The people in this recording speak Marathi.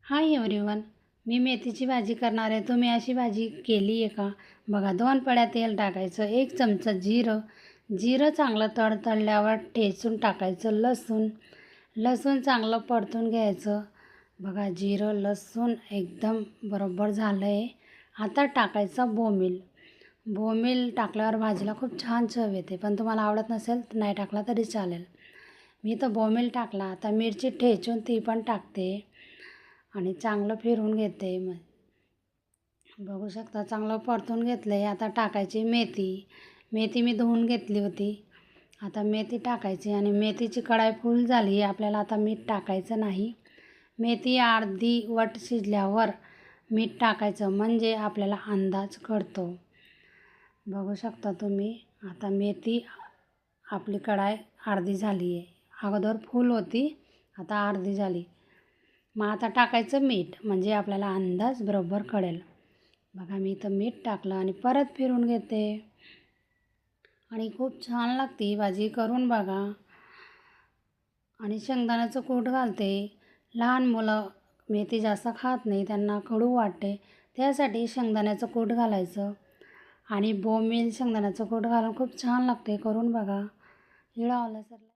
हाय एव्हरीवन, मी मेथीची भाजी करणार आहे. तुम्ही अशी भाजी केली आहे का? बघा, 2 पळ्या तेल टाकायचं, 1 चमचा जिरं चांगलं तडतडल्यावर ठेचून टाकायचं. लसूण चांगलं परतून घ्यायचं. बघा, जिरं लसूण एकदम बरोबर झालं आहे. आता टाकायचं बोंबील टाकल्यावर भाजीला खूप छान चव येते, पण तुम्हाला आवडत नसेल तर नाही टाकला तरी चालेल. मी तर बोंबील टाकला. आता मिरची ठेचून ती पण टाकते आणि चांगलं फिरवून घेते. मग बघू शकता चांगलं परतून घेतलं आहे. आता टाकायची मेथी मी धुवून घेतली होती. आता मेथी टाकायची आणि मेथीची कढाई फुल झाली. आपल्याला आता मीठ टाकायचं नाही. मेथी अर्धी वट शिजल्यावर मीठ टाकायचं, म्हणजे आपल्याला अंदाज कळतो. बघू शकता तुम्ही. आता मेथी आपली कढाई अर्धी झाली आहे. अगोदर फुल होती, आता अर्धी झाली. मग आता टाकायचं मीठ, म्हणजे आपल्याला अंदाज बरोबर कळेल. बघा, मी इथं मीठ टाकलं आणि परत फिरून घेते आणि खूप छान लागते ही भाजी. करून बघा. आणि शेंगदाण्याचं कूट घालते. लहान मुलं मेथी जास्त खात नाही, त्यांना कडू वाटते, त्यासाठी शेंगदाण्याचं कूट घालायचं. आणि बोंबील शेंगदाण्याचं कूट घालून खूप छान लागते. करून बघा. व्हिडिओ आवडला